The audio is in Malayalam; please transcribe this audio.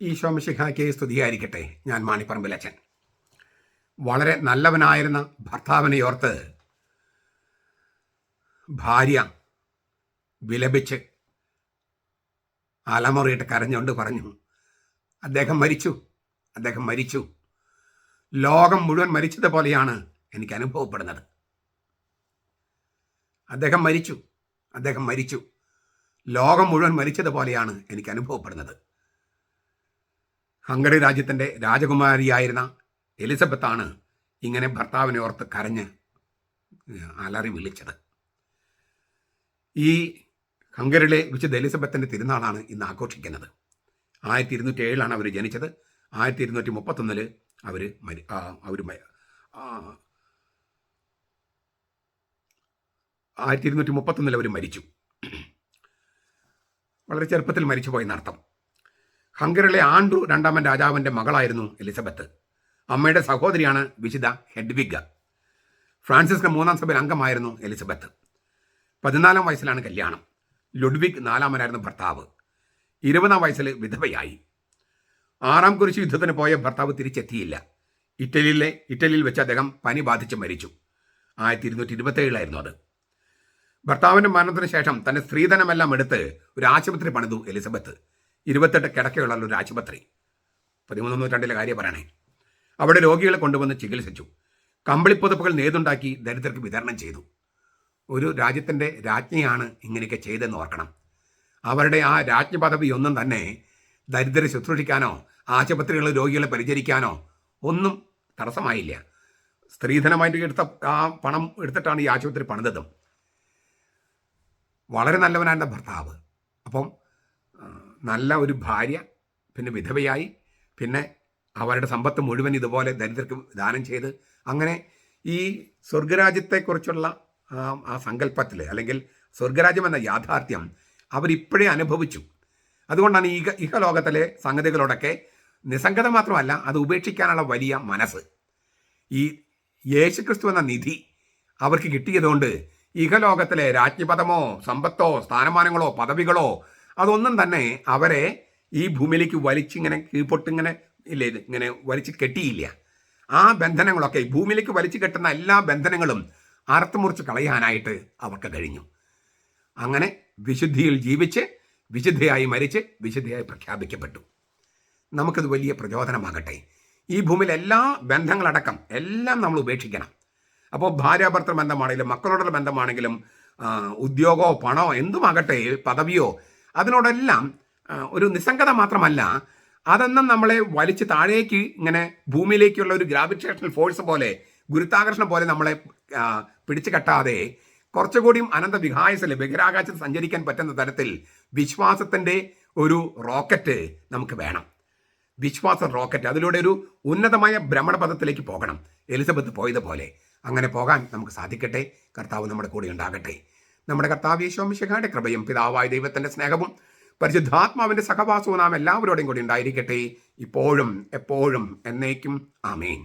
ഈശോ മിശിഹായ്ക്ക് സ്തുതിയായിരിക്കട്ടെ. ഞാൻ മാണിപ്പറമ്പിലച്ചൻ. വളരെ നല്ലവനായിരുന്ന ഭർത്താവിനെ ഓർത്ത് ഭാര്യ വിലപിച്ച് അലമുറയിട്ട് കരഞ്ഞുകൊണ്ട് പറഞ്ഞു, അദ്ദേഹം മരിച്ചു, അദ്ദേഹം മരിച്ചു. ലോകം മുഴുവൻ മരിച്ചതുപോലെയാണ് എനിക്ക് അനുഭവപ്പെടുന്നത്. അദ്ദേഹം മരിച്ചു, അദ്ദേഹം മരിച്ചു. ലോകം മുഴുവൻ മരിച്ചതുപോലെയാണ് എനിക്ക് അനുഭവപ്പെടുന്നത്. ഹംഗറി രാജ്യത്തിൻ്റെ രാജകുമാരിയായിരുന്ന എലിസബത്താണ് ഇങ്ങനെ ഭർത്താവിനെ ഓർത്ത് കരഞ്ഞ് അലറി വിളിച്ചത്. ഈ ഹംഗറിയിലെ വിശുദ്ധ എലിസബത്തിൻ്റെ തിരുനാളാണ് ഇന്ന് ആഘോഷിക്കുന്നത്. 1207 അവർ ജനിച്ചത്. 1231 അവർ 1231 അവർ മരിച്ചു. വളരെ ചെറുപ്പത്തിൽ മരിച്ചു പോയെന്നർത്ഥം. ഹംഗറിയിലെ ആൻഡ്രൂ രണ്ടാമൻ രാജാവിൻ്റെ മകളായിരുന്നു എലിസബത്ത്. അമ്മയുടെ സഹോദരിയാണ് വിശുദ്ധ ഹെഡ്വിഗ്. ഫ്രാൻസിസ്കൻ 3-ാം സഭയിൽ അംഗമായിരുന്നു എലിസബത്ത്. 14-ാം വയസ്സിലാണ് കല്യാണം. ലുഡ്വിഗ് 4-മനായിരുന്നു ഭർത്താവ്. 20-ാം വയസ്സിൽ വിധവയായി. 6-ാം കുരിശ് യുദ്ധത്തിന് പോയ ഭർത്താവ് തിരിച്ചെത്തിയില്ല. ഇറ്റലിയിൽ വെച്ച് അദ്ദേഹം പനി ബാധിച്ച് മരിച്ചു. 1227 അത്. ഭർത്താവിൻ്റെ മരണത്തിന് ശേഷം തൻ്റെ സ്ത്രീധനമെല്ലാം എടുത്ത് ഒരു ആശുപത്രി പണിതു എലിസബത്ത്. 28 കിടക്കയുള്ള ഒരു ആശുപത്രി. 13-ാം നൂറ്റാണ്ടിലെ കാര്യം പറയണേ. അവിടെ രോഗികളെ കൊണ്ടുവന്ന് ചികിത്സിച്ചു. കമ്പിളിപ്പുതപ്പുകൾ നെയ്തുണ്ടാക്കി ദരിദ്രർക്ക് വിതരണം ചെയ്തു. ഒരു രാജ്യത്തിൻ്റെ രാജ്ഞിയാണ് ഇങ്ങനെയൊക്കെ ചെയ്തെന്ന് ഓർക്കണം. അവരുടെ ആ രാജ്ഞി പദവി ഒന്നും തന്നെ ദരിദ്രരെ ശുശ്രൂഷിക്കാനോ ആശുപത്രികളിൽ രോഗികളെ പരിചരിക്കാനോ ഒന്നും തടസ്സമായില്ല. സ്ത്രീധനമായിട്ട് എടുത്ത ആ പണം എടുത്തിട്ടാണ് ഈ ആശുപത്രി പണിതതും. വളരെ നല്ലവനായ ഭർത്താവ്. അപ്പം നല്ല ഒരു ഭാര്യ, പിന്നെ വിധവയായി, പിന്നെ അവരുടെ സമ്പത്ത് മുഴുവൻ ഇതുപോലെ ദരിദ്രർക്ക് ദാനം ചെയ്ത്, അങ്ങനെ ഈ സ്വർഗരാജ്യത്തെക്കുറിച്ചുള്ള ആ സങ്കല്പത്തിൽ, അല്ലെങ്കിൽ സ്വർഗരാജ്യം എന്ന യാഥാർത്ഥ്യം അവരിപ്പോഴേ അനുഭവിച്ചു. അതുകൊണ്ടാണ് ഇഹലോകത്തിലെ സംഗതികളോടൊക്കെ നിസ്സംഗത മാത്രമല്ല, അത് ഉപേക്ഷിക്കാനുള്ള വലിയ മനസ്സ്. ഈ യേശുക്രിസ്തു എന്ന നിധി അവർക്ക് കിട്ടിയതുകൊണ്ട് ഇഹലോകത്തിലെ രാജ്ഞിപദമോ സമ്പത്തോ സ്ഥാനമാനങ്ങളോ പദവികളോ അതൊന്നും തന്നെ അവരെ ഈ ഭൂമിയിലേക്ക് വലിച്ചിങ്ങനെ കീഴ്പൊട്ടിങ്ങനെ ഇങ്ങനെ വലിച്ചു കെട്ടിയില്ല. ആ ബന്ധനങ്ങളൊക്കെ, ഭൂമിയിലേക്ക് വലിച്ചു കെട്ടുന്ന എല്ലാ ബന്ധനങ്ങളും അറുത്തുമുറിച്ച് കളയാനായിട്ട് അവർക്ക് കഴിഞ്ഞു. അങ്ങനെ വിശുദ്ധിയിൽ ജീവിച്ച് വിശുദ്ധയായി മരിച്ച് വിശുദ്ധയായി പ്രഖ്യാപിക്കപ്പെട്ടു. നമുക്കത് വലിയ പ്രചോദനമാകട്ടെ. ഈ ഭൂമിയിൽ എല്ലാ ബന്ധങ്ങളടക്കം എല്ലാം നമ്മൾ ഉപേക്ഷിക്കണം. അപ്പോൾ ഭാര്യാഭർത്തൃ ബന്ധമാണെങ്കിലും മക്കളോടുള്ള ബന്ധമാണെങ്കിലും ഉദ്യോഗമോ പണമോ എന്തുമാകട്ടെ, പദവിയോ, അതിനോടെല്ലാം ഒരു നിസ്സംഗത മാത്രമല്ല, അതൊന്നും നമ്മളെ വലിച്ച് താഴേക്ക് ഇങ്ങനെ ഭൂമിയിലേക്കുള്ള ഒരു ഗ്രാവിറ്റേഷണൽ ഫോഴ്സ് പോലെ, ഗുരുത്വാകർഷണം പോലെ നമ്മളെ പിടിച്ചു കെട്ടാതെ കുറച്ചുകൂടിയും അനന്ത വിഹായസിൽ ബഹിരാകാശത്ത് സഞ്ചരിക്കാൻ പറ്റുന്ന തരത്തിൽ വിശ്വാസത്തിൻ്റെ ഒരു റോക്കറ്റ് നമുക്ക് വേണം. വിശ്വാസ റോക്കറ്റ്, അതിലൂടെ ഒരു ഉന്നതമായ ഭ്രമണപഥത്തിലേക്ക് പോകണം, എലിസബത്ത് പോയതുപോലെ. അങ്ങനെ പോകാൻ നമുക്ക് സാധിക്കട്ടെ. കർത്താവ് നമ്മുടെ കൂടെ ഉണ്ടാകട്ടെ. നമ്മുടെ കർത്താവ് യേശു മിശിഹായുടെ കൃപയും പിതാവായ ദൈവത്തിൻ്റെ സ്നേഹവും പരിശുദ്ധാത്മാവിൻ്റെ സഹവാസവും നാം എല്ലാവരോടും കൂടി ഉണ്ടായിരിക്കട്ടെ, ഇപ്പോഴും എപ്പോഴും എന്നേക്കും. ആമേൻ.